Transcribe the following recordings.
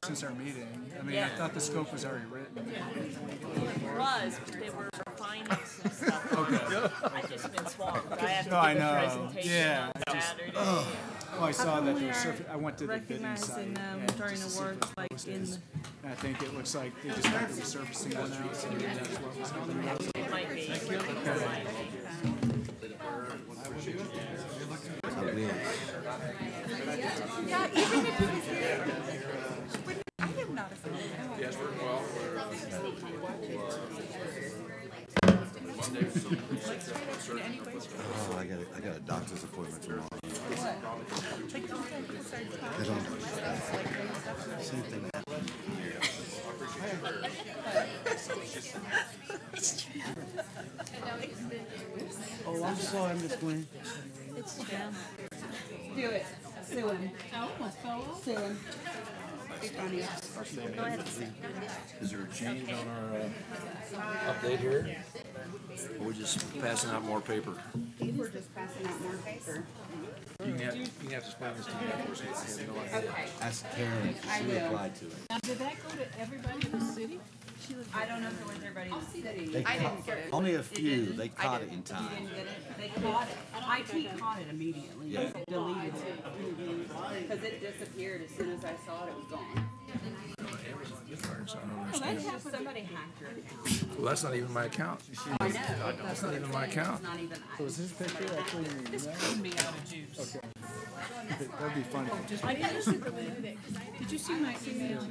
since our meeting. I mean, I thought the scope was already written. It was, but they were refining some stuff. Okay. I've just been swamped. I have to No, I give a know. presentation Yeah, on Saturday. Oh, I saw that they were we I went to the bidding site. recognizing them and during just to see awards, what like post in is. And I think it looks like they just got the resurfacing one out, so maybe that's what was happening. It might be. Yeah, even if I have not a phone. Yes, we're well. Oh, I got a doctor's appointment tomorrow. I don't. Same thing happened. Oh, I'm sorry, Miss Gwen. It's Jim. Do it. Sue him. Sue him. Go ahead. Is there a change on our update here? Or we're just passing out more paper? We're just passing out more paper. You can have to explain this to me afterwards. I have no idea. Okay. Ask Karen. She will. replied to it. Now, did that go to everybody in the city? I don't know if it was everybody in the city. They caught, only a few. They caught it in You time. didn't get it? They caught it. IT caught it immediately. Yeah. Deleted it. Because it disappeared as soon as I saw it, it was gone. Somebody hacked your account. Well, that's not even my account. I know. That's not even my account. It's not even. So is this picture actually in the email? Couldn't be out of juice. Okay. That'd be funny. Did you see my email?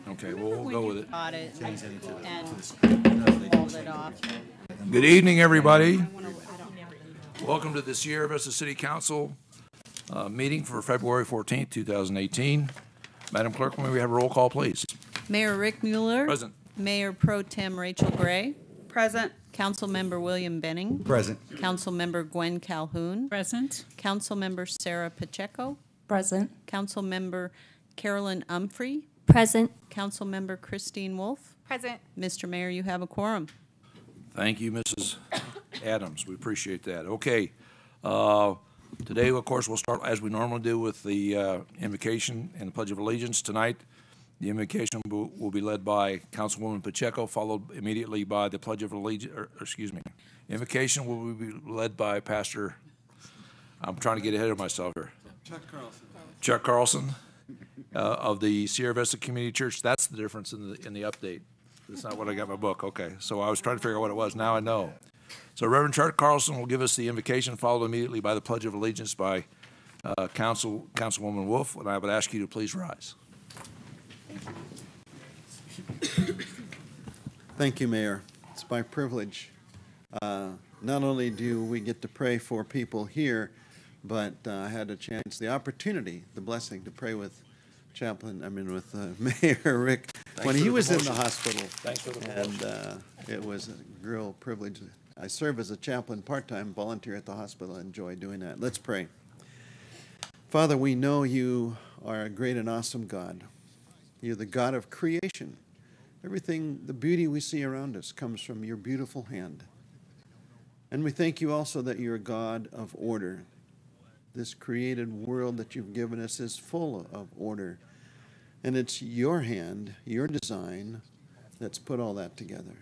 Okay, well, we'll go with it. Got it Change anything and to the script. No, they pulled it off. Good evening, everybody. Welcome to the Sierra Vista City Council meeting for February 14th, 2018. Madam Clerk, may we have a roll call, please? Mayor Rick Mueller. Present. Mayor Pro Tem Rachel Gray. Present. Councilmember William Benning. Present. Councilmember Gwen Calhoun. Present. Councilmember Sarah Pacheco. Present. Councilmember Carolyn Umphrey. Present. Councilmember Christine Wolf. Present. Mr. Mayor, you have a quorum. Thank you, Mrs. Adams. We appreciate that. Okay. Today, of course, we'll start as we normally do with the invocation and the Pledge of Allegiance. Tonight, the invocation will be led by Councilwoman Pacheco, followed immediately by the Pledge of Allegiance, invocation will be led by Pastor, I'm trying to get ahead of myself here. Chuck Carlson of the Sierra Vista Community Church. That's the difference in the update. That's not what I got in my book. Okay, so I was trying to figure out what it was. Now I know. So Reverend Chuck Carlson will give us the invocation, followed immediately by the Pledge of Allegiance by Councilwoman Wolf, and I would ask you to please rise. Thank you, Mayor. It's my privilege. Not only do we get to pray for people here, but I had a chance, the opportunity, the blessing to pray with Mayor Rick when he was in the hospital. Thanks for the promotion. And it was a real privilege. I serve as a chaplain part-time, volunteer at the hospital. I enjoy doing that. Let's pray. Father, we know you are a great and awesome God. You're the God of creation. Everything, the beauty we see around us comes from your beautiful hand. And we thank you also that you're a God of order. This created world that you've given us is full of order. And it's your hand, your design, that's put all that together.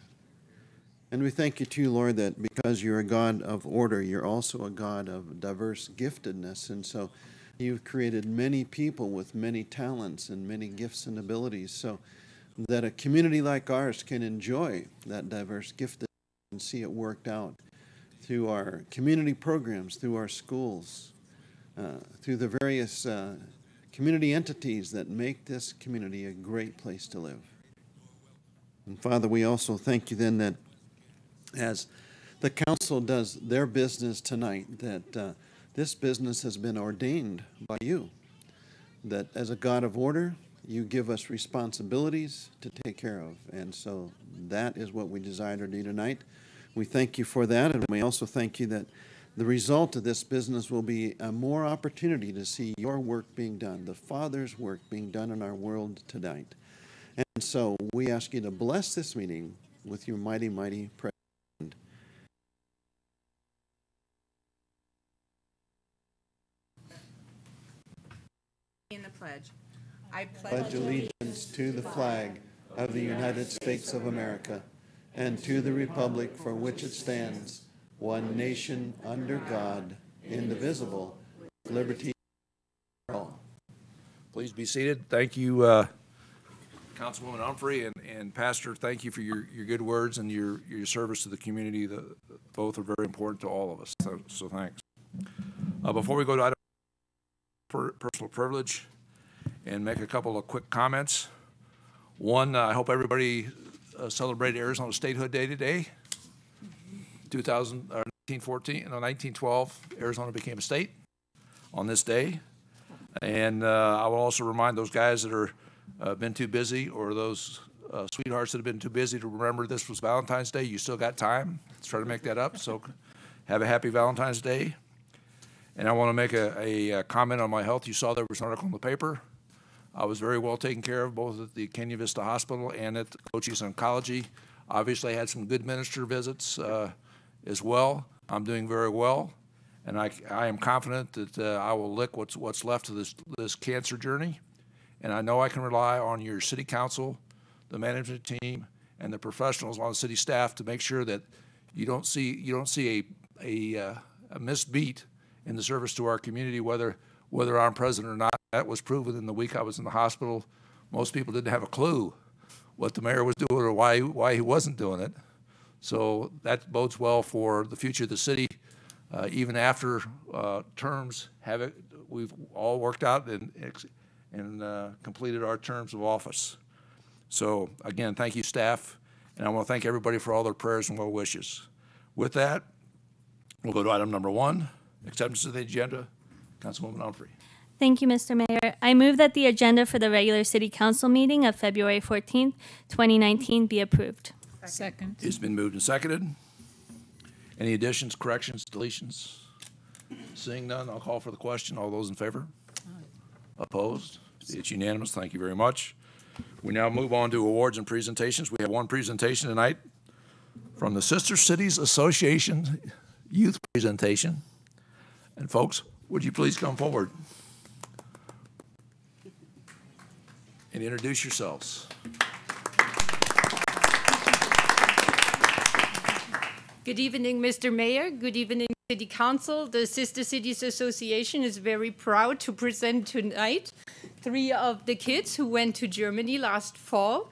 And we thank you too, Lord, that because you're a God of order, you're also a God of diverse giftedness. And so you've created many people with many talents and many gifts and abilities so that a community like ours can enjoy that diverse giftedness and see it worked out through our community programs, through our schools, through the various community entities that make this community a great place to live. And Father, we also thank you then that as the council does their business tonight, that this business has been ordained by you, that as a God of order, you give us responsibilities to take care of. And so that is what we desire to do tonight. We thank you for that, and we also thank you that the result of this business will be a more opportunity to see your work being done, the Father's work being done in our world tonight. And so we ask you to bless this meeting with your mighty, mighty presence. In the pledge. I Pledge allegiance to the flag of the United States of America and to the republic for which it stands, one nation under God, indivisible, with liberty for all. Please be seated. Thank you, Councilwoman Humphrey and Pastor. Thank you for your good words and your service to the community. Both are very important to all of us, so thanks. Before we go to item personal privilege and make a couple of quick comments. One, I hope everybody celebrated Arizona Statehood Day today. 1912, Arizona became a state on this day. And I will also remind those guys that are been too busy, or those sweethearts that have been too busy to remember this was Valentine's Day. You still got time. Let's try to make that up. So have a happy Valentine's Day. And I want to make a comment on my health. You saw there was an article in the paper. I was very well taken care of, both at the Kenya Vista Hospital and at Cochise Oncology. Obviously, I had some good minister visits as well. I'm doing very well, and I am confident that I will lick what's left of this cancer journey. And I know I can rely on your city council, the management team, and the professionals on the city staff to make sure that you don't see a missed beat in the service to our community, whether I'm president or not. That was proven in the week I was in the hospital. Most people didn't have a clue what the mayor was doing or why he wasn't doing it. So that bodes well for the future of the city. Even after terms we've all worked out and completed our terms of office. So again, thank you, staff, and I want to thank everybody for all their prayers and well wishes. With that, we'll go to item number 1, acceptance of the agenda. Councilwoman Humphrey. Thank you, Mr. Mayor. I move that the agenda for the regular City Council meeting of February 14th, 2019 be approved. Second. It's been moved and seconded. Any additions, corrections, deletions? Seeing none, I'll call for the question. All those in favor? Opposed? It's unanimous. Thank you very much. We now move on to awards and presentations. We have one presentation tonight from the Sister Cities Association youth presentation. And folks, would you please come forward and introduce yourselves. Good evening, Mr. Mayor. Good evening, City Council. The Sister Cities Association is very proud to present tonight 3 of the kids who went to Germany last fall.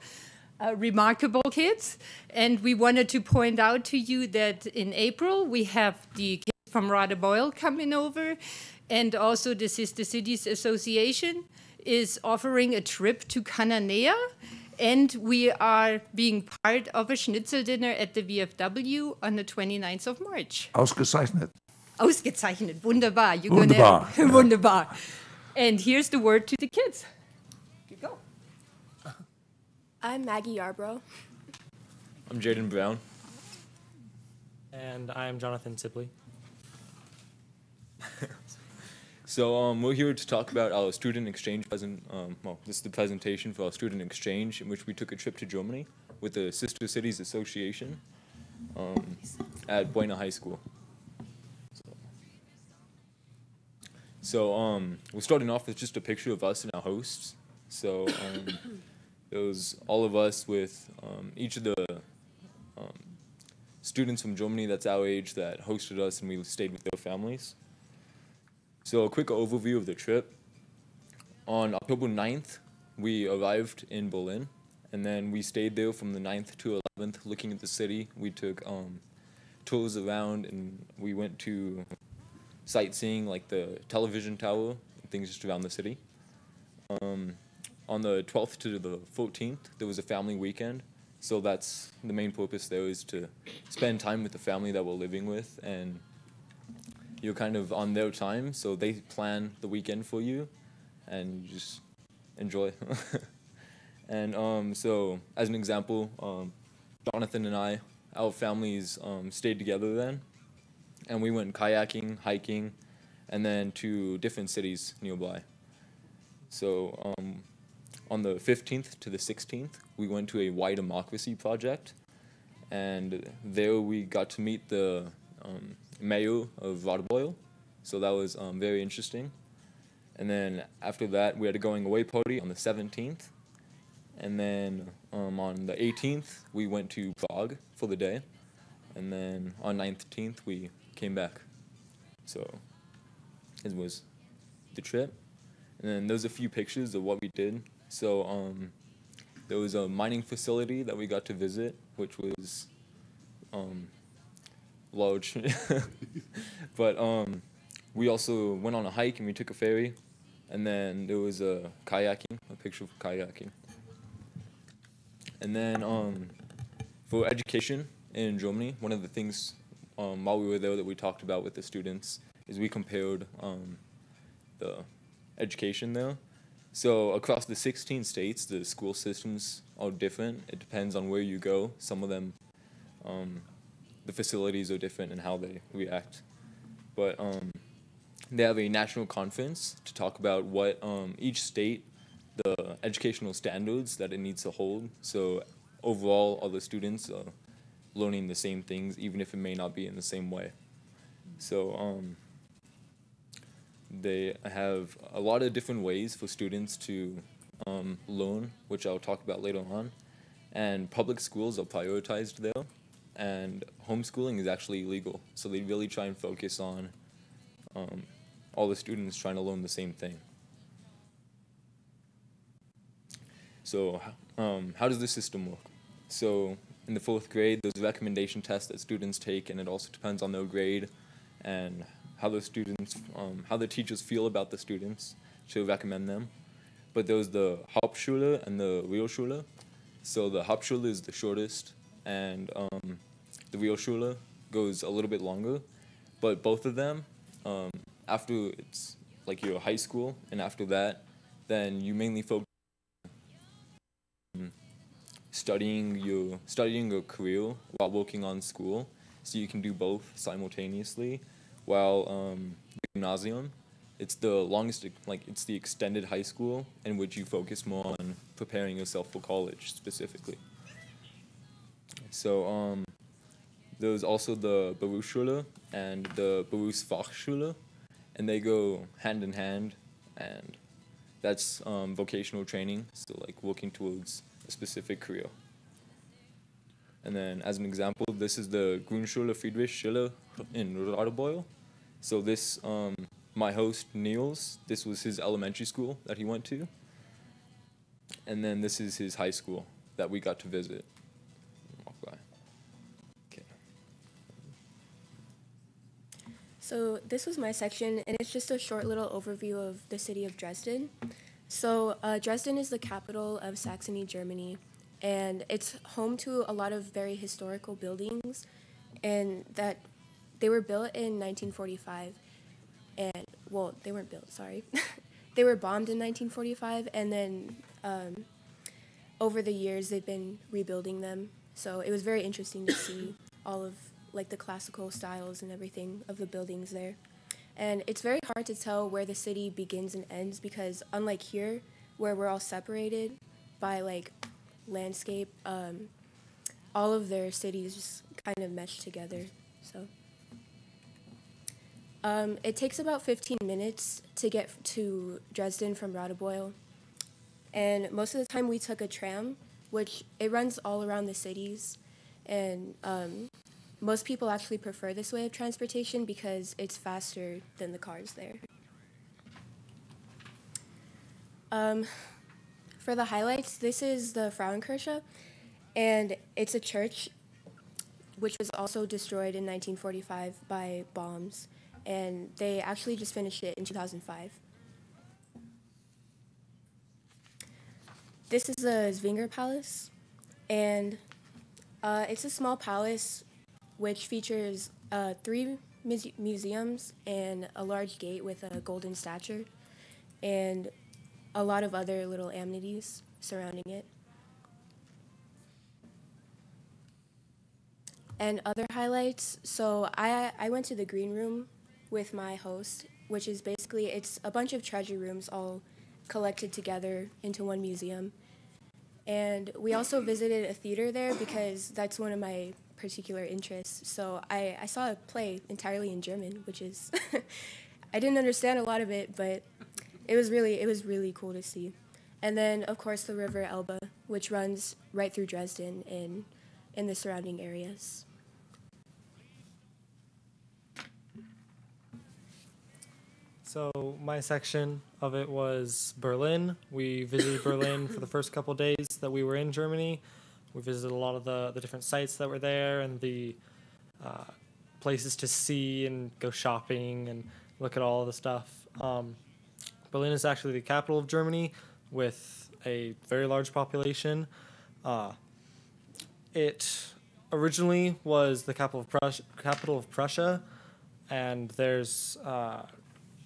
Remarkable kids. And we wanted to point out to you that in April we have the kids from Radebeul coming over, and also the Sister Cities Association is offering a trip to Cananea. And we are being part of a Schnitzel dinner at the VFW on the 29th of March. Ausgezeichnet. Ausgezeichnet. Wunderbar. You're Wunderbar. Gonna, wunderbar. And here's the word to the kids. You go. I'm Maggie Yarbrough. I'm Jaden Brown. And I'm Jonathan Sibley. So we're here to talk about our student exchange present. Well, this is the presentation for our student exchange, in which we took a trip to Germany with the Sister Cities Association at Buena High School. So we're starting off with just a picture of us and our hosts. So it was all of us with each of the students from Germany that's our age that hosted us, and we stayed with their families. So a quick overview of the trip. On October 9th, we arrived in Berlin, and then we stayed there from the 9th to 11th looking at the city. We took tours around, and we went to sightseeing like the television tower, and things just around the city. On the 12th to the 14th, there was a family weekend. So that's the main purpose there, is to spend time with the family that we're living with, and you're kind of on their time, so they plan the weekend for you, and you just enjoy. And so, as an example, Jonathan and I, our families stayed together then, and we went kayaking, hiking, and then to different cities nearby. So on the 15th to the 16th, we went to a Why Democracy project, and there we got to meet the mayor of Radebeul, so that was very interesting. And then after that, we had a going away party on the 17th, And then on the 18th, we went to Prague for the day. And then on 19th, we came back. So it was the trip. And then there's a few pictures of what we did. So there was a mining facility that we got to visit, which was large. But we also went on a hike and we took a ferry. And then there was a picture of kayaking. And then for education in Germany, one of the things while we were there that we talked about with the students is we compared the education there. So across the 16 states, the school systems are different. It depends on where you go. Some of them, the facilities are different in how they react. But they have a national conference to talk about what each state, the educational standards that it needs to hold. So overall, all the students are learning the same things, even if it may not be in the same way. So they have a lot of different ways for students to learn, which I'll talk about later on. And public schools are prioritized there, and homeschooling is actually illegal. So they really try and focus on all the students trying to learn the same thing. So how does the system work? So in the 4th grade, there's a recommendation test that students take, and it also depends on their grade and how the students, how the teachers feel about the students to recommend them. But there's the Hauptschule and the Realschule. So the Hauptschule is the shortest, and the Realschule goes a little bit longer. But both of them, after it's like your high school, and after that, then you mainly focus on studying your career while working on school, so you can do both simultaneously. While gymnasium, it's the longest, like it's the extended high school in which you focus more on preparing yourself for college specifically. So there's also the Berufsschule and the Berufsfachschule, and they go hand in hand, and that's vocational training, so like working towards a specific career. And then as an example, this is the Grundschule Friedrich Schiller in Radebeul. So this, my host Niels, this was his elementary school that he went to. And then this is his high school that we got to visit. Walk by. Okay. So this was my section, and it's just a short little overview of the city of Dresden. So Dresden is the capital of Saxony, Germany, and it's home to a lot of very historical buildings, and that they were built in 1945, and, well, they weren't built, sorry. They were bombed in 1945, and then over the years they've been rebuilding them. So it was very interesting to see all of like the classical styles and everything of the buildings there. And it's very hard to tell where the city begins and ends, because unlike here, where we're all separated by like landscape, all of their cities just kind of mesh together. So it takes about 15 minutes to get to Dresden from Radebeul, and most of the time we took a tram, which it runs all around the cities, and most people actually prefer this way of transportation because it's faster than the cars there. For the highlights, this is the Frauenkirche, and it's a church which was also destroyed in 1945 by bombs, and they actually just finished it in 2005. This is the Zwinger Palace, and it's a small palace which features 3 museums and a large gate with a golden statue, and a lot of other little amenities surrounding it. And other highlights, so I went to the green room with my host, which is basically, it's a bunch of treasure rooms all collected together into one museum. And we also visited a theater there because that's one of my particular interests. So I saw a play entirely in German, which is, I didn't understand a lot of it, but it was really cool to see. And then, of course, the River Elbe, which runs right through Dresden and in the surrounding areas. So my section of it was Berlin. We visited Berlin for the first couple days that we were in Germany. We visited a lot of the different sites that were there and the places to see and go shopping and look at all of the stuff. Berlin is actually the capital of Germany with a very large population. It originally was the capital of Prussia, and there's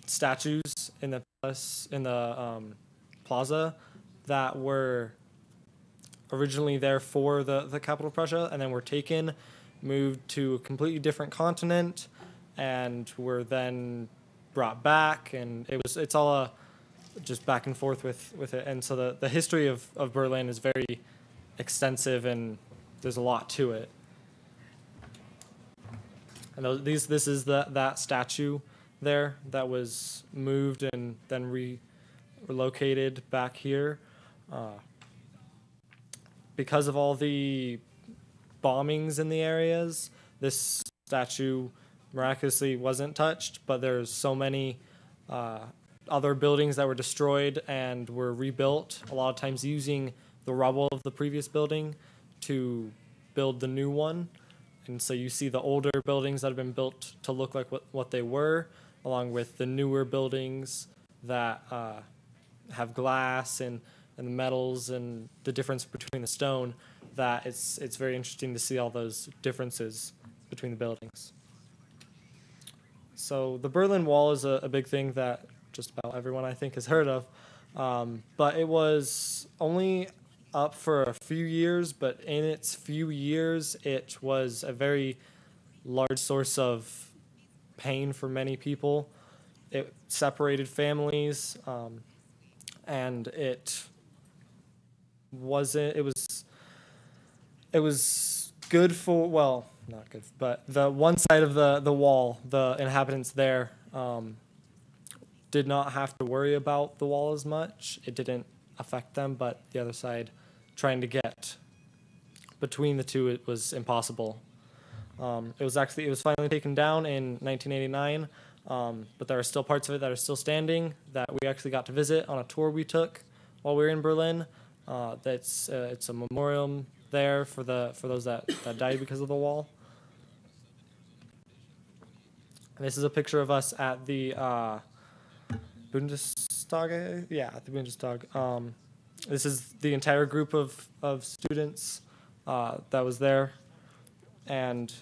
statues in the plaza that were originally there for the capital of Prussia, and then were taken, moved to a completely different continent, and were then brought back, and it's all just back and forth with it. And so the history of Berlin is very extensive, and there's a lot to it. And this is that statue there that was moved and then relocated back here. Because of all the bombings in the areas, this statue miraculously wasn't touched, but there's so many other buildings that were destroyed and were rebuilt, a lot of times using the rubble of the previous building to build the new one. And so you see the older buildings that have been built to look like what they were, along with the newer buildings that have glass and the metals and the difference between the stone, that it's very interesting to see all those differences between the buildings. So the Berlin Wall is a big thing that just about everyone, I think, has heard of. But it was only up for a few years, but in its few years, it was a very large source of pain for many people. It separated families, and it was good for, well, not good, but the one side of the wall, the inhabitants there did not have to worry about the wall as much. It didn't affect them, but the other side, trying to get between the two, it was impossible. It was finally taken down in 1989, but there are still parts of it that are still standing that we actually got to visit on a tour we took while we were in Berlin. It's a memorial there for those that died because of the wall. And this is a picture of us at the Bundestag. Yeah, at the Bundestag. This is the entire group of students that was there, and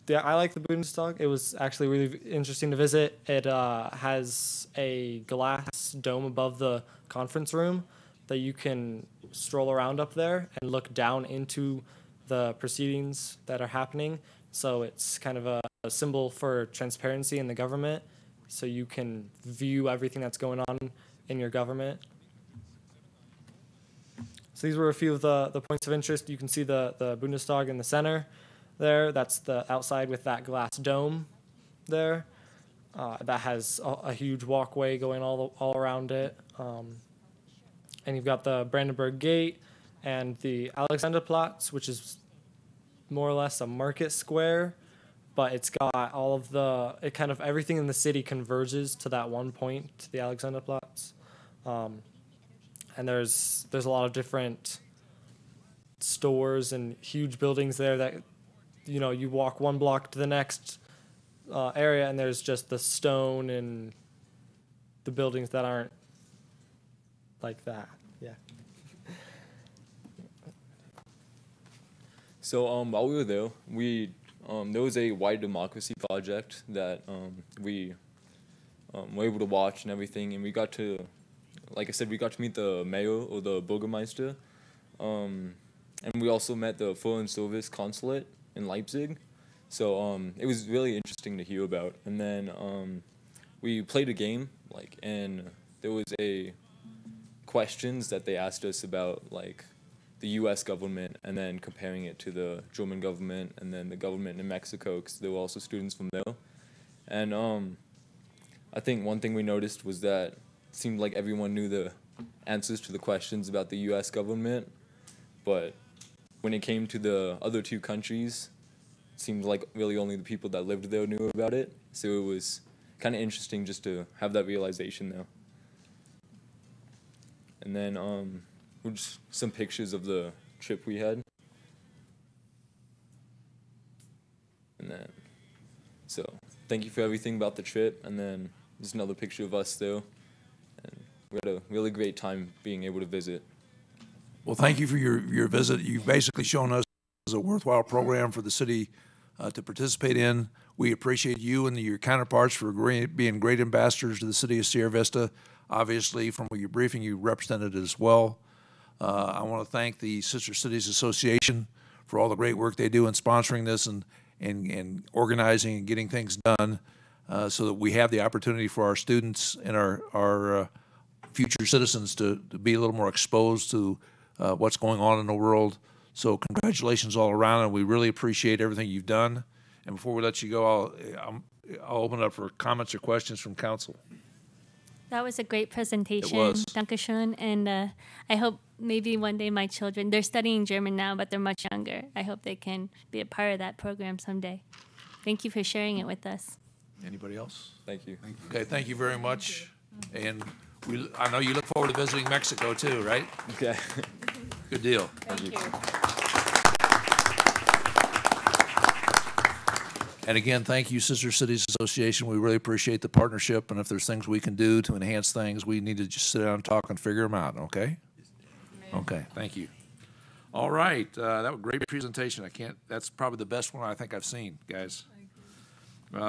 I like the Bundestag. It was actually really interesting to visit. It has a glass dome above the conference room that you can stroll around up there and look down into the proceedings that are happening. So it's kind of a symbol for transparency in the government, so you can view everything that's going on in your government. So these were a few of the points of interest. You can see the Bundestag in the center there. That's the outside with that glass dome there. That has a huge walkway going all around it. And you've got the Brandenburg Gate and the Alexanderplatz, which is more or less a market square, but it's got all of everything in the city converges to that one point, to the Alexanderplatz. And there's a lot of different stores and huge buildings there that, you walk one block to the next area and there's just the stone and the buildings that aren't like that. Yeah. So while we were there, there was a Why Democracy project that we were able to watch and everything, and we got to, like I said, we got to meet the mayor or the Bürgermeister, and we also met the Foreign Service Consulate in Leipzig. So it was really interesting to hear about. And then we played a game, and there was questions that they asked us about, the U.S. government, and then comparing it to the German government, and then the government in Mexico, because there were also students from there. And I think one thing we noticed was that it seemed like everyone knew the answers to the questions about the U.S. government, but when it came to the other two countries, it seemed like really only the people that lived there knew about it. So it was kind of interesting just to have that realization though. And then just some pictures of the trip we had. And then, so thank you for everything about the trip. And then there's another picture of us though. And we had a really great time being able to visit. Well, thank you for your visit. You've basically shown us as a worthwhile program for the city to participate in. We appreciate you and your counterparts for being great ambassadors to the city of Sierra Vista. Obviously, from your briefing, you represented it as well. I want to thank the Sister Cities Association for all the great work they do in sponsoring this and organizing and getting things done so that we have the opportunity for our students and our future citizens to be a little more exposed to what's going on in the world. So congratulations all around, and we really appreciate everything you've done. And before we let you go, I'll open it up for comments or questions from council. That was a great presentation. It was. Dankeschön. And I hope maybe one day my children, they're studying German now, but they're much younger. I hope they can be a part of that program someday. Thank you for sharing it with us. Anybody else? Thank you. Okay, thank you very much. And I know you look forward to visiting Mexico too, right? Okay. Good deal. Thank you. And again, thank you, Sister Cities Association. We really appreciate the partnership, and if there's things we can do to enhance things, we need to just sit down and talk and figure them out, okay? Okay, thank you. All right, that was a great presentation. That's probably the best one I think I've seen, guys. We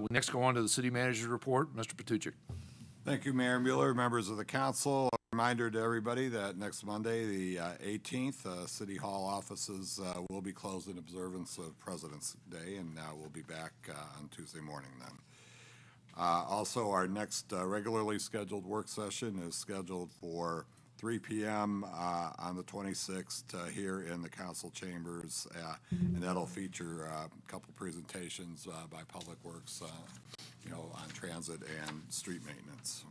next go on to the city manager's report. Mr. Patuchik. Thank you, Mayor Mueller, members of the council. A reminder to everybody that next Monday, the 18th, City Hall offices will be closed in observance of President's Day, and we'll be back on Tuesday morning then. Also, our next regularly scheduled work session is scheduled for 3 p.m. On the 26th here in the council chambers, and that'll feature a couple presentations by Public Works, on transit and street maintenance.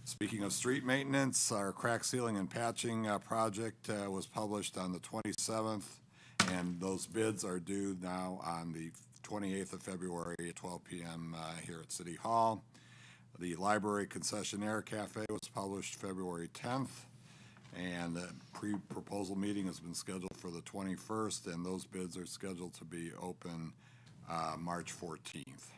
Speaking of street maintenance, our crack sealing and patching project was published on the 27th, and those bids are due now on the 28th of February at 12 p.m. Here at City Hall. The Library Concessionaire Cafe was published February 10th, and the pre-proposal meeting has been scheduled for the 21st, and those bids are scheduled to be open March 14th.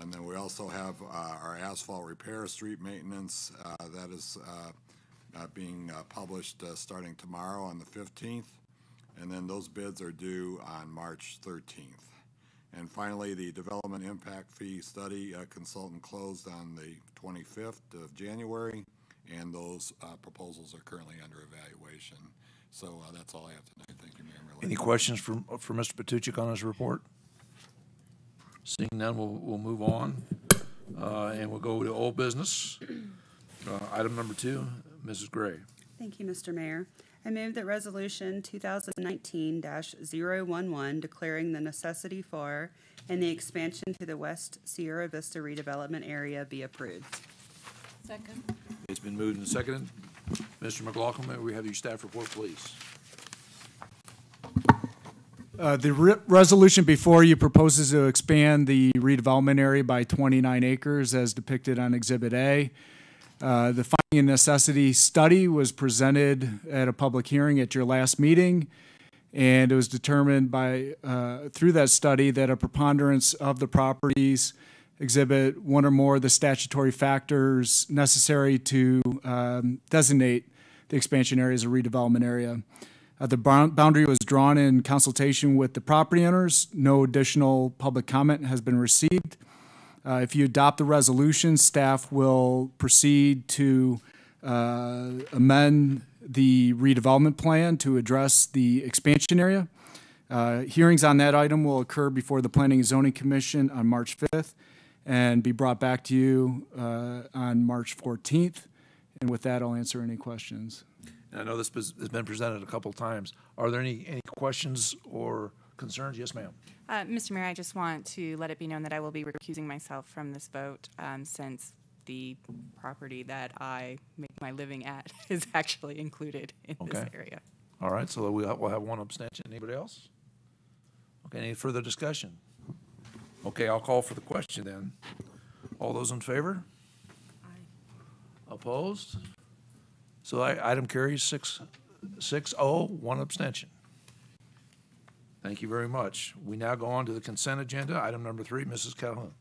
And then we also have our asphalt repair street maintenance that is being published starting tomorrow on the 15th, and then those bids are due on March 13th. And finally, the development impact fee study consultant closed on the 25th of January, and those proposals are currently under evaluation. So that's all I have tonight. Thank you, Mayor Miller. Any questions for Mr. Patuchik on his report? Seeing none, we'll move on, and we'll go to old business. Item number 2, Mrs. Gray. Thank you, Mr. Mayor. I move that Resolution 2019-011 declaring the necessity for and the expansion to the West Sierra Vista redevelopment area be approved. Second. It's been moved and seconded. Mr. McLaughlin, may we have your staff report, please? The resolution before you proposes to expand the redevelopment area by 29 acres as depicted on Exhibit A. The finding and necessity study was presented at a public hearing at your last meeting, and it was determined by through that study that a preponderance of the properties exhibit one or more of the statutory factors necessary to designate the expansion area as a redevelopment area. The boundary was drawn in consultation with the property owners. No additional public comment has been received. If you adopt the resolution, staff will proceed to amend the redevelopment plan to address the expansion area. Hearings on that item will occur before the Planning and Zoning Commission on March 5th and be brought back to you on March 14th. And with that, I'll answer any questions. And I know this has been presented a couple of times. Are there any questions or concerns? Yes, ma'am. Mr. Mayor, I just want to let it be known that I will be recusing myself from this vote since the property that I make my living at is actually included in this Okay. area. All right, so we'll have one abstention. Anybody else? Okay, any further discussion? Okay, I'll call for the question then. All those in favor? Opposed? So item carries 6-0, one abstention. Thank you very much. We now go on to the consent agenda. Item number 3, Mrs. Calhoun.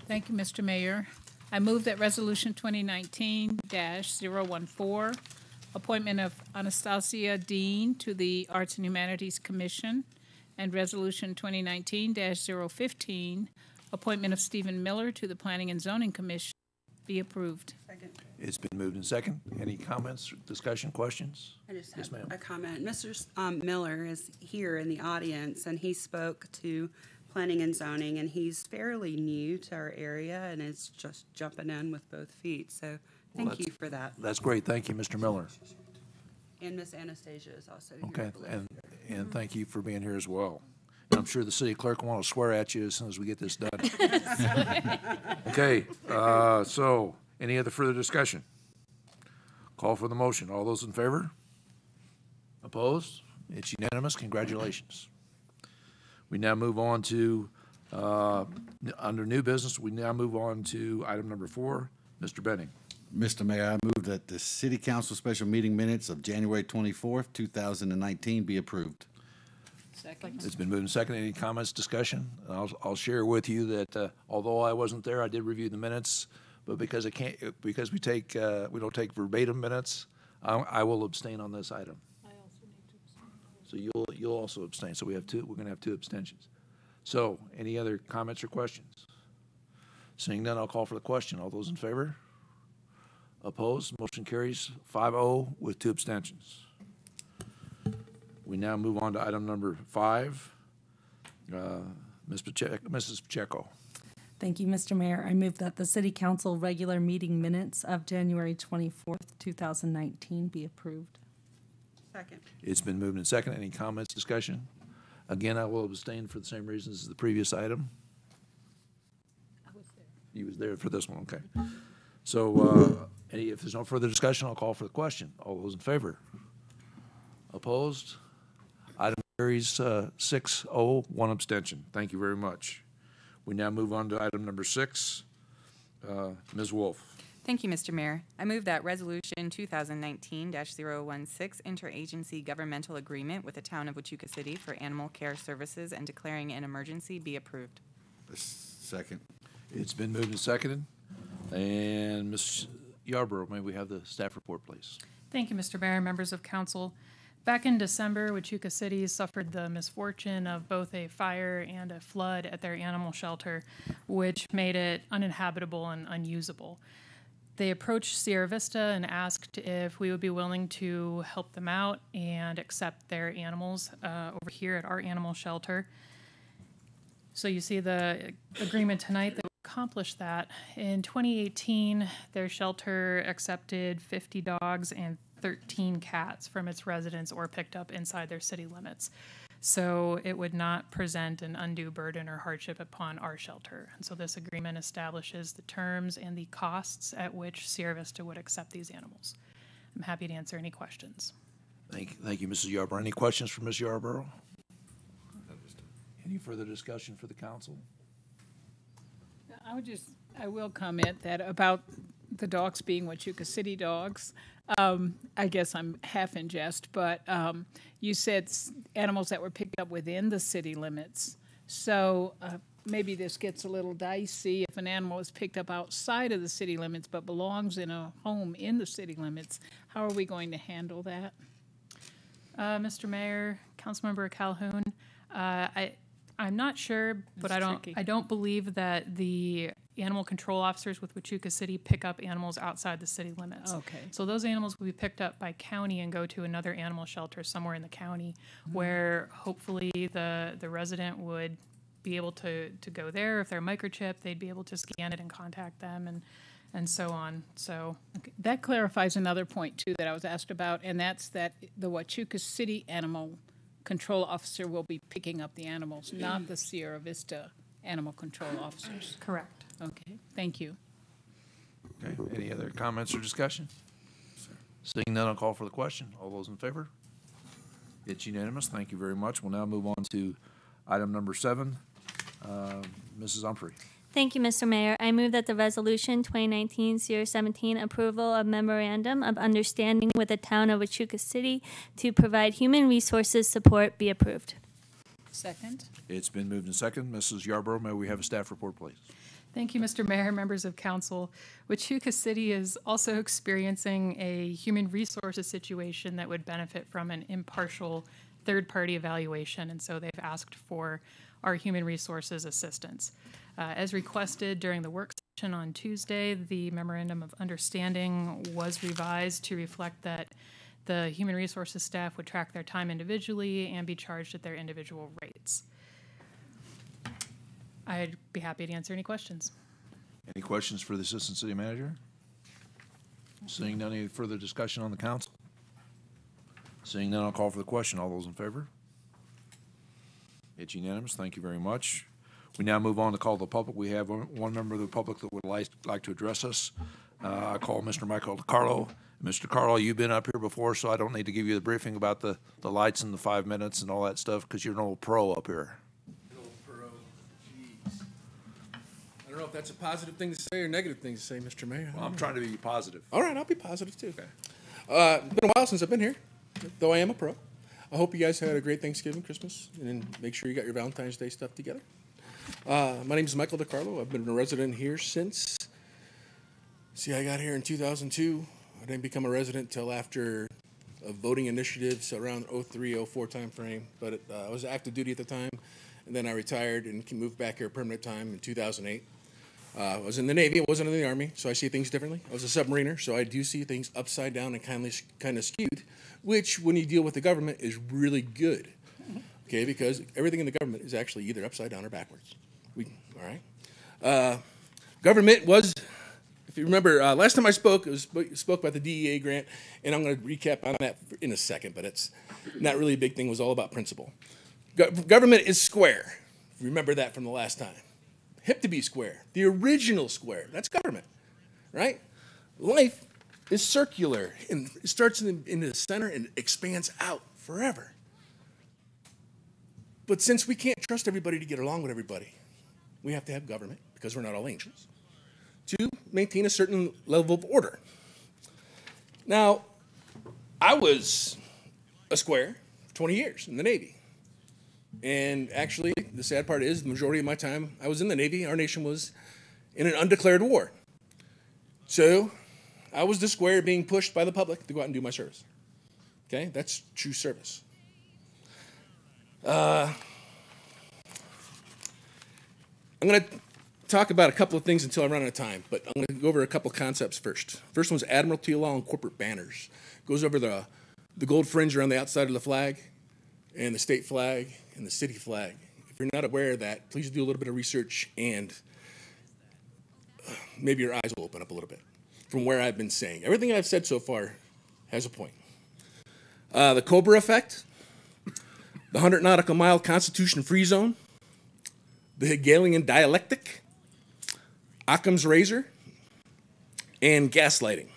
Thank you, Mr. Mayor. I move that Resolution 2019-014, appointment of Anastasia Dean to the Arts and Humanities Commission, and Resolution 2019-015, appointment of Stephen Miller to the Planning and Zoning Commission, be approved. Second. It's been moved and second. Any comments, discussion, questions? I just Yes, have ma'am. a comment. Mr. Miller is here in the audience, and he spoke to planning and zoning, and he's fairly new to our area and is just jumping in with both feet. So thank you for that. That's great. Thank you, Mr. Miller. And Miss Anastasia is also here. I Okay, believe. and thank you for being here as well. And I'm sure the city clerk will want to swear at you as soon as we get this done. Okay, so any other further discussion? Call for the motion. All those in favor? Opposed? It's unanimous. Congratulations. We now move on to, under new business, we now move on to item number 4. Mr. Benning. Mr. Mayor, I move that the City Council special meeting minutes of January 24th, 2019 be approved. Second. It's been moved and seconded. Any comments, discussion? I'll share with you that although I wasn't there, I did review the minutes, but because we don't take verbatim minutes, I will abstain on this item. So you'll also abstain. So we're going to have 2 abstentions. So any other comments or questions? Seeing none, I'll call for the question. All those in favor? Opposed? Motion carries 5-0 with 2 abstentions. We now move on to item number 5. Mrs. Pacheco. Thank you, Mr. Mayor. I move that the City Council regular meeting minutes of January 24th, 2019 be approved. Second. It's been moved and seconded. Any comments, discussion? Again, I will abstain for the same reasons as the previous item. I was there. You was there for this one, okay. So if there's no further discussion, I'll call for the question. All those in favor? Opposed? Item carries 6-0, 1 abstention. Thank you very much. We now move on to item number 6. Ms. Wolf. Thank you, Mr. Mayor. I move that Resolution 2019-016, interagency governmental agreement with the town of Huachuca City for animal care services and declaring an emergency be approved. Second. It's been moved and seconded. And Ms. Yarborough, may we have the staff report, please? Thank you, Mr. Mayor, members of council. Back in December, Huachuca City suffered the misfortune of both a fire and a flood at their animal shelter, which made it uninhabitable and unusable. They approached Sierra Vista and asked if we would be willing to help them out and accept their animals over here at our animal shelter. So you see the agreement tonight that accomplished that. In 2018, their shelter accepted 50 dogs and 13 cats from its residents or picked up inside their city limits. So it would not present an undue burden or hardship upon our shelter. And so this agreement establishes the terms and the costs at which Sierra Vista would accept these animals. I'm happy to answer any questions. Thank you, Mrs. Yarborough. Any questions for Ms. Yarborough? Any further discussion for the council? I will comment that about the dogs being Huachuca City dogs. I guess I'm half in jest, but you said animals that were picked up within the city limits. So maybe this gets a little dicey if an animal is picked up outside of the city limits but belongs in a home in the city limits. How are we going to handle that? Mr. Mayor, Councilmember Calhoun, I'm not sure, but It's I don't believe that the animal control officers with Huachuca City pick up animals outside the city limits. Okay. So those animals will be picked up by county and go to another animal shelter somewhere in the county, where hopefully the resident would be able to go there. If they're microchipped, they'd be able to scan it and contact them and so on. So Okay. That clarifies another point, too, that I was asked about, and that's that the Huachuca City animal control officer will be picking up the animals, not the Sierra Vista animal control officers. correct. Okay, thank you. Okay, any other comments or discussion? Seeing none, I'll call for the question. All those in favor? It's unanimous. Thank you very much. We'll now move on to item number 7. Mrs. Humphrey. Thank you, Mr. Mayor. I move that the resolution 2019-017 approval of memorandum of understanding with the town of Huachuca City to provide human resources support be approved. Second. It's been moved and second. Mrs. Yarborough, may we have a staff report, please? Thank you, Mr. Mayor, members of council. Huachuca City is also experiencing a human resources situation that would benefit from an impartial third-party evaluation, and so they've asked for our human resources assistance. As requested during the work session on Tuesday, the Memorandum of Understanding was revised to reflect that the human resources staff would track their time individually and be charged at their individual rates. I'd be happy to answer any questions. Any questions for the Assistant City Manager? Seeing none, any further discussion on the council? Seeing none, I'll call for the question. All those in favor? It's unanimous. Thank you very much. We now move on to call the public. We have one member of the public that would like to address us. I call Mr. Michael DiCarlo. Mr. Carlo, you've been up here before, so I don't need to give you the briefing about the lights and the 5 minutes and all that stuff because you're an old pro up here. I don't know if that's a positive thing to say or negative thing to say, Mr. Mayor. Well, I'm trying to be positive. All right, I'll be positive too. Okay. It's been a while since I've been here, though I am a pro. I hope you guys had a great Thanksgiving, Christmas, and then make sure you got your Valentine's Day stuff together. My name is Michael DiCarlo. I've been a resident here since, I got here in 2002. I didn't become a resident till after a voting initiative, so around 03, 04 time frame. But I was active duty at the time, and then I retired and moved back here permanent time in 2008. I was in the Navy. I wasn't in the Army, so I see things differently. I was a submariner, so I do see things upside down and kind of skewed, which, when you deal with the government, is really good. Okay, because everything in the government is actually either upside down or backwards. All right. Government was, if you remember, last time I spoke, spoke about the DEA grant, and I'm going to recap on that in a second, but it's not really a big thing. It was all about principle. Government is square. Remember that from the last time. Hip to be square, the original square. That's government, right? Life is circular, and it starts in the center and expands out forever. But since we can't trust everybody to get along with everybody, we have to have government, because we're not all angels, to maintain a certain level of order. Now, I was a square for 20 years in the Navy. And actually, the sad part is, the majority of my time I was in the Navy. Our nation was in an undeclared war. So I was the square being pushed by the public to go out and do my service. Okay, that's true service. I'm going to talk about a couple of things until I run out of time, but I'm going to go over a couple concepts first. First one's Admiralty law and corporate banners. Goes over the gold fringe around the outside of the flag, and the state flag, and the city flag. If you're not aware of that, please do a little bit of research, and maybe your eyes will open up a little bit from where I've been saying. Everything I've said so far has a point. The Cobra effect, the 100 nautical mile Constitution free zone, the Hegelian dialectic, Occam's razor, and gaslighting.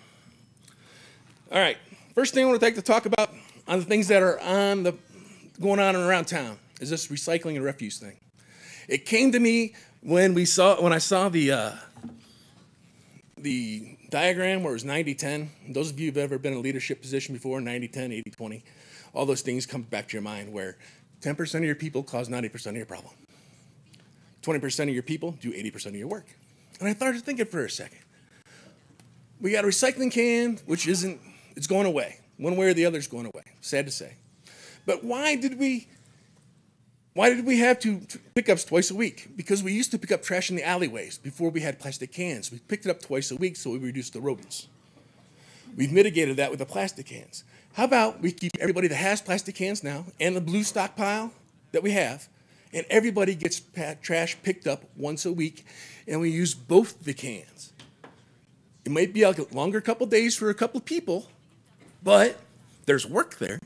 All right, first thing I want to take to talk about on the things that are going on and around town is this recycling and refuse thing. It came to me when I saw the diagram where it was 90-10. Those of you who've ever been in a leadership position before, 90-10, 80-20, all those things come back to your mind where 10% of your people cause 90% of your problem. 20% of your people do 80% of your work. And I started thinking for a second. We got a recycling can, which it's going away. One way or the other is going away. Sad to say. But why did we have to pickups twice a week? Because we used to pick up trash in the alleyways before we had plastic cans. We picked it up twice a week so we reduced the rodents. We've mitigated that with the plastic cans. How about we keep everybody that has plastic cans now and the blue stockpile that we have, and everybody gets trash picked up once a week, and we use both the cans. It might be like a longer couple days for a couple of people, but there's work there.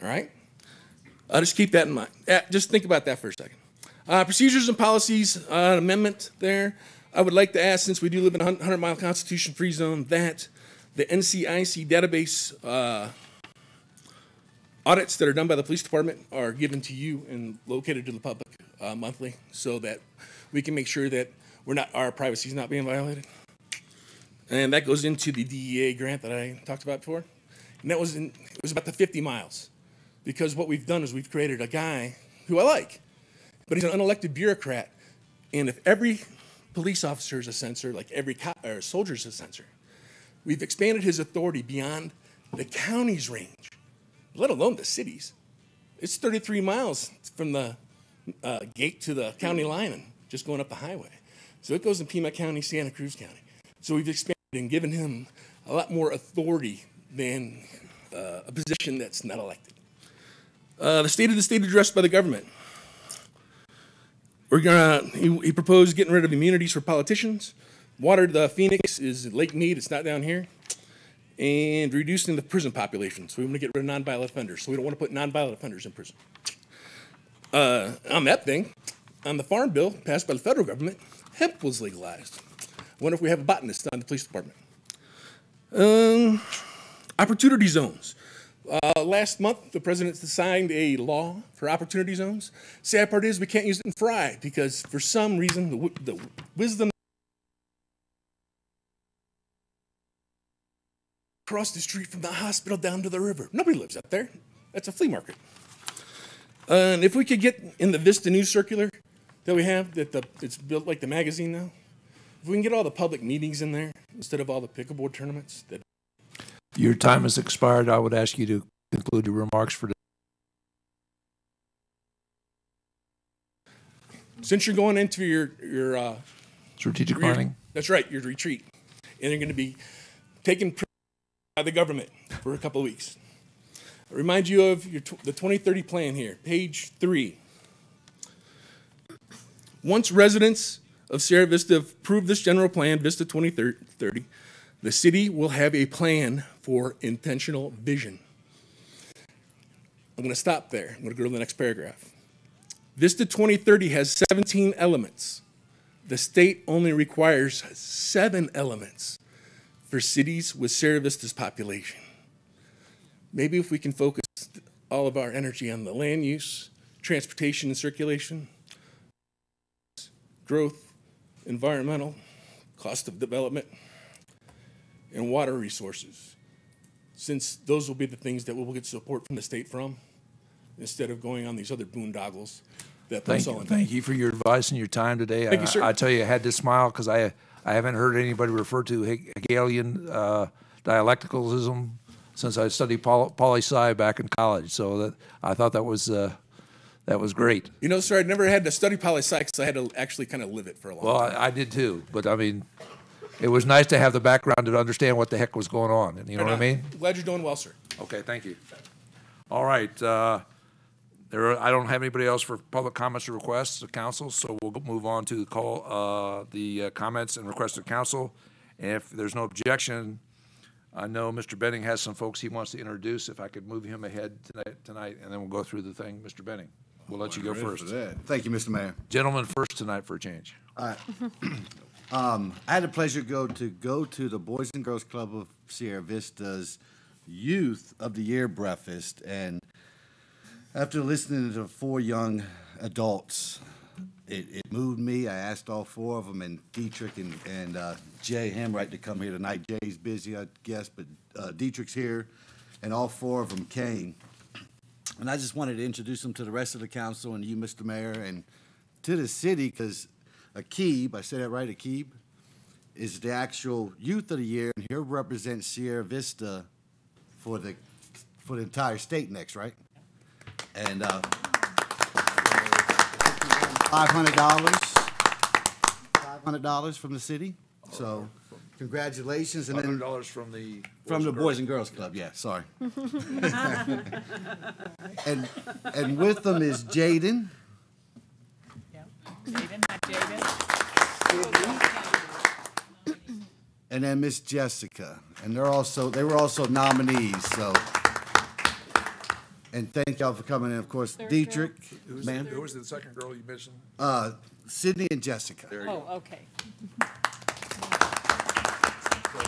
All right? Just keep that in mind. Just think about that for a second. Procedures and policies, an amendment there. I would like to ask, since we do live in a 100-mile Constitution-free zone, that the NCIC database audits that are done by the police department are given to you and located to the public monthly, so that we can make sure that our privacy is not being violated. And that goes into the DEA grant that I talked about before. And it was about the 50 miles. Because what we've done is we've created a guy who I like, but he's an unelected bureaucrat. And if every police officer is a censor, like every soldier is a censor, we've expanded his authority beyond the county's range, let alone the cities. It's 33 miles from the gate to the county line and just going up the highway. So it goes in Pima County, Santa Cruz County. So we've expanded and given him a lot more authority than a position that's not elected. The state address by the government. He proposed getting rid of immunities for politicians. Water to Phoenix is Lake Mead, it's not down here. And reducing the prison population. So we want to get rid of nonviolent offenders. So we don't want to put nonviolent offenders in prison. On that thing, on the farm bill passed by the federal government, hemp was legalized. I wonder if we have a botanist on the police department. Opportunity zones. Last month, the president signed a law for opportunity zones. Sad part is we can't use it in Fry because for some reason the wisdom across the street from the hospital down to the river. Nobody lives up there. That's a flea market. And if we could get in the Vista News circular that we have, it's built like the magazine now, if we can get all the public meetings in there instead of all the pickleball tournaments. Your time has expired. I would ask you to conclude your remarks for today. Since you're going into your strategic planning. That's right, your retreat. And you're going to be taken by the government for a couple of weeks. I remind you of the 2030 plan here, page 3. Once residents of Sierra Vista approve this general plan, Vista 2030, the city will have a plan for intentional vision. I'm going to stop there. I'm going to go to the next paragraph. Vista 2030 has 17 elements. The state only requires 7 elements for cities with Sierra Vista's population. Maybe if we can focus all of our energy on the land use, transportation and circulation, growth, environmental, cost of development, and water resources, since those will be the things that we'll get support from the state from, instead of going on these other boondoggles that Thank you for your advice and your time today. Thank you, sir. I tell you, I had to smile because I haven't heard anybody refer to Hegelian dialecticalism since I studied poli-sci back in college. So I thought that was great. You know, sir, I'd never had to study poli-sci because I had to actually kind of live it for a long time. Well, I did too, but I mean, it was nice to have the background to understand what the heck was going on. You know what I mean? Glad you're doing well, sir. Okay, thank you. All right. I don't have anybody else for public comments or requests of council, so we'll move on to the comments and requests of council. And if there's no objection, I know Mr. Benning has some folks he wants to introduce. If I could move him ahead tonight, and then we'll go through the thing. Mr. Benning, we'll let you go first. Thank you, Mr. Mayor. Gentlemen first tonight for a change. I had the pleasure to go to the Boys and Girls Club of Sierra Vista's Youth of the Year breakfast, and after listening to 4 young adults, it moved me. I asked all 4 of them, and Dietrich and Jay Hamright to come here tonight. Jay's busy, I guess, but Dietrich's here, and all 4 of them came. And I just wanted to introduce them to the rest of the council and you, Mr. Mayor, and to the city, because Akib, I said that right, Akib, is the actual Youth of the Year, and he'll represent Sierra Vista for the entire state next, right? And $500 from the city. So congratulations. And then $500 from the Boys and Girls Club. Yeah, sorry. and with them is Jaden. Yeah. Jaden, hi Jaden. And then Miss Jessica. And they were also nominees. So. And thank y'all for coming in. Of course, Dietrich. Who was the second girl you mentioned? Sydney and Jessica. Oh, okay.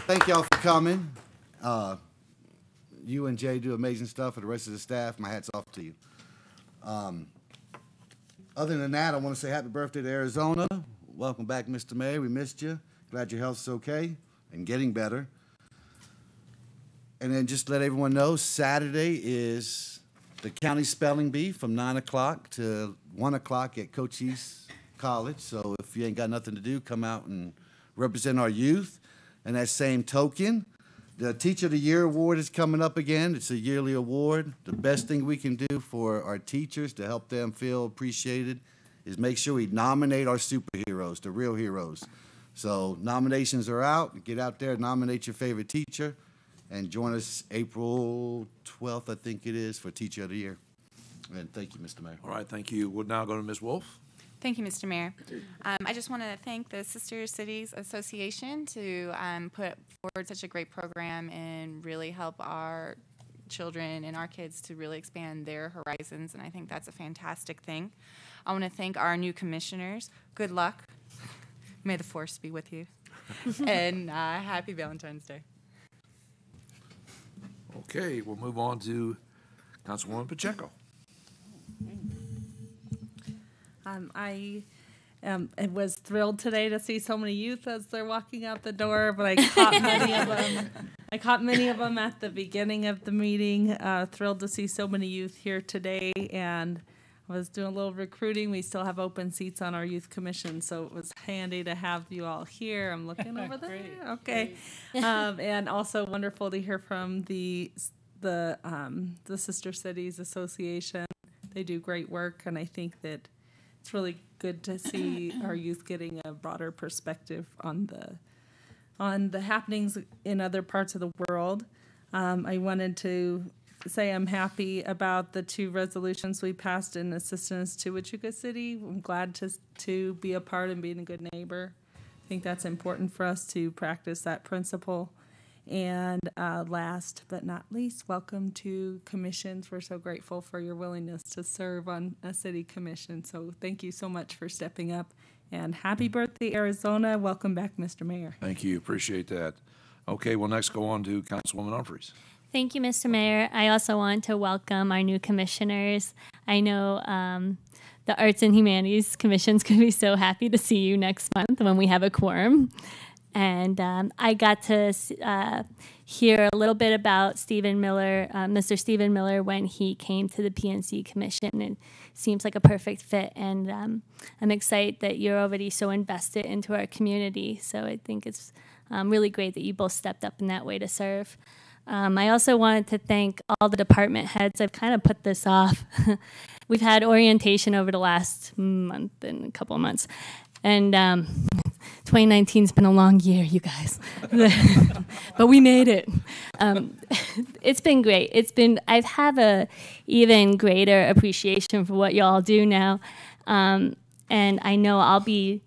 Thank y'all for coming. You and Jay do amazing stuff. For the rest of the staff, my hat's off to you. Other than that, I want to say happy birthday to Arizona. Welcome back, Mr. Mayor. We missed you. Glad your health's okay and getting better. And then just let everyone know, Saturday is the county spelling bee from 9 o'clock to 1 o'clock at Cochise College. So if you ain't got nothing to do, come out and represent our youth. And that same token, the Teacher of the Year Award is coming up again. It's a yearly award. The best thing we can do for our teachers to help them feel appreciated is make sure we nominate our superheroes, the real heroes. So nominations are out. Get out there, nominate your favorite teacher, and join us April 12th, I think it is, for Teacher of the Year. And thank you, Mr. Mayor. All right, thank you. We'll now go to Ms. Wolf. Thank you, Mr. Mayor. I just want to thank the Sister Cities Association to put forward such a great program and really help our children and our kids to really expand their horizons, and I think that's a fantastic thing. I want to thank our new commissioners. Good luck. May the force be with you. And happy Valentine's Day. Okay, we'll move on to Councilwoman Pacheco. I was thrilled today to see so many youth as they're walking out the door, but I caught many of them. I caught many of them at the beginning of the meeting. Thrilled to see so many youth here today, and I was doing a little recruiting. We still have open seats on our youth commission, so it was handy to have you all here. I'm looking over there. Great. Okay, and also wonderful to hear from the Sister Cities Association. They do great work, and I think that it's really good to see our youth getting a broader perspective on the happenings in other parts of the world. I wanted to say I'm happy about the 2 resolutions we passed in assistance to Huachuca City. I'm glad to be a part and being a good neighbor. I think that's important for us to practice that principle. And last but not least, welcome to commissions. We're so grateful for your willingness to serve on a city commission. So thank you so much for stepping up. And happy birthday, Arizona. Welcome back, Mr. Mayor. Thank you. Appreciate that. Okay, we'll next go on to Councilwoman Humphries. Thank you, Mr. Mayor. I also want to welcome our new commissioners. I know the Arts and Humanities Commission's going to be so happy to see you next month when we have a quorum. And I got to hear a little bit about Stephen Miller, Mr. Stephen Miller, when he came to the PNC Commission. It seems like a perfect fit, and I'm excited that you're already so invested into our community. So I think it's really great that you both stepped up in that way to serve. I also wanted to thank all the department heads. I've kind of put this off. We've had orientation over the last month and a couple of months, and 2019's been a long year, you guys, but we made it. It's been great. I've had a even greater appreciation for what y'all do now, and I know I'll be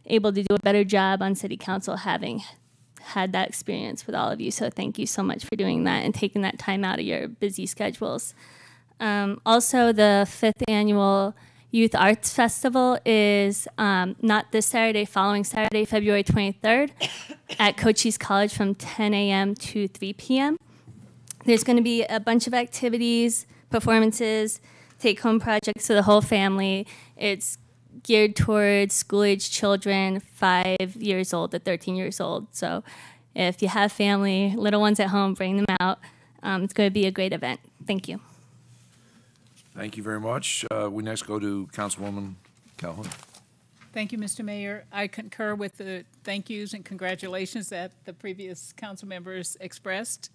able to do a better job on City Council having had that experience with all of you. So thank you so much for doing that and taking that time out of your busy schedules. Also, the 5th annual Youth Arts Festival is not this Saturday, following Saturday, February 23rd at Cochise College from 10 a.m. to 3 p.m. There's going to be a bunch of activities, performances, take-home projects for the whole family. It's geared towards school-age children, 5 years old to 13 years old. So if you have family, little ones at home, bring them out. It's going to be a great event. Thank you. Thank you very much. We next go to Councilwoman Calhoun. Thank you, Mr. Mayor. I concur with the thank yous and congratulations that the previous council members expressed.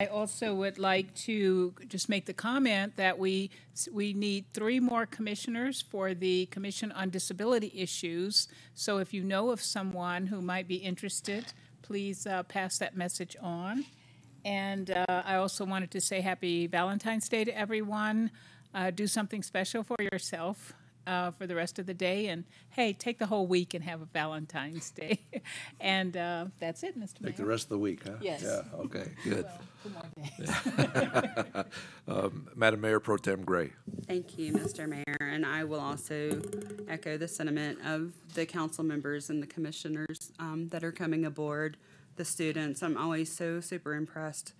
I also would like to just make the comment that we need 3 more commissioners for the Commission on Disability Issues. So if you know of someone who might be interested, please pass that message on. And I also wanted to say happy Valentine's Day to everyone. Do something special for yourself for the rest of the day. And hey, take the whole week and have a Valentine's Day. And that's it, Mr. Mayor. Take the rest of the week, huh? Yes. Yeah, okay, good. Well, 2 more days. Madam Mayor Pro Tem Gray. Thank you, Mr. Mayor, and I will also echo the sentiment of the council members and the commissioners that are coming aboard, the students. I'm always so super impressed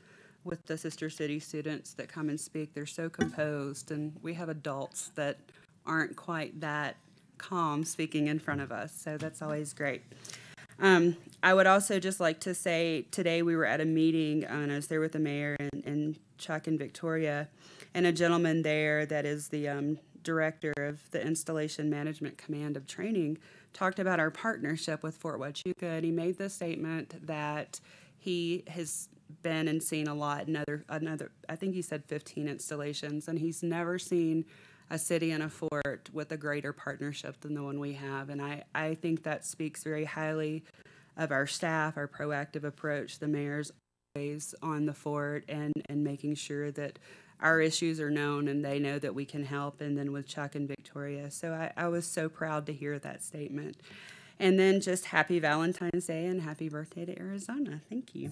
with the Sister City students that come and speak. They're so composed, and we have adults that aren't quite that calm speaking in front of us, so that's always great. I would also just like to say today we were at a meeting, and I was there with the mayor and Chuck and Victoria, and a gentleman there that is the director of the Installation Management Command of Training talked about our partnership with Fort Huachuca, and he made the statement that he has been and seen a lot in another I think he said 15 installations, and he's never seen a city and a fort with a greater partnership than the one we have. And I think that speaks very highly of our staff, our proactive approach, the mayor's always on the fort and making sure that our issues are known and they know that we can help, and then with Chuck and Victoria. So I was so proud to hear that statement. And then just happy Valentine's Day and happy birthday to Arizona. Thank you.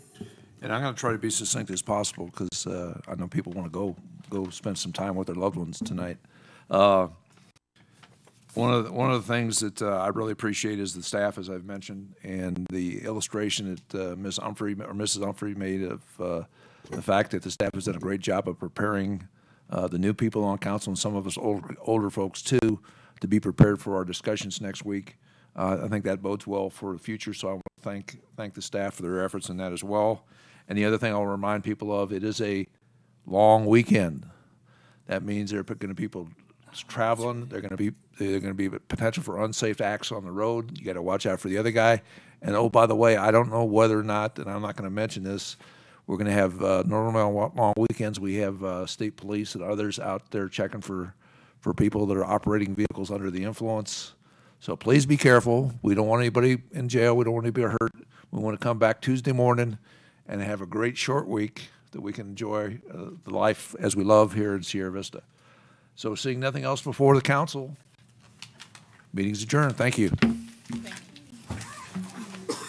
And I'm going to try to be succinct as possible because I know people want to go spend some time with their loved ones tonight. One of the things that I really appreciate is the staff, as I've mentioned, and the illustration that Ms. Humphrey or Mrs. Humphrey made of the fact that the staff has done a great job of preparing the new people on council and some of us older folks too to be prepared for our discussions next week. I think that bodes well for the future, so I want to thank the staff for their efforts in that as well. And the other thing I'll remind people of, it is a long weekend. That means there are going to be people traveling. They're going to be potential for unsafe acts on the road. You got to watch out for the other guy. And oh, by the way, I don't know whether or not, and I'm not going to mention this, we're going to have normally on long weekends we have state police and others out there checking for people that are operating vehicles under the influence. So please be careful. We don't want anybody in jail. We don't want anybody hurt. We want to come back Tuesday morning and have a great short week that we can enjoy the life as we love here in Sierra Vista. So seeing nothing else before the council, meeting's adjourned. Thank you.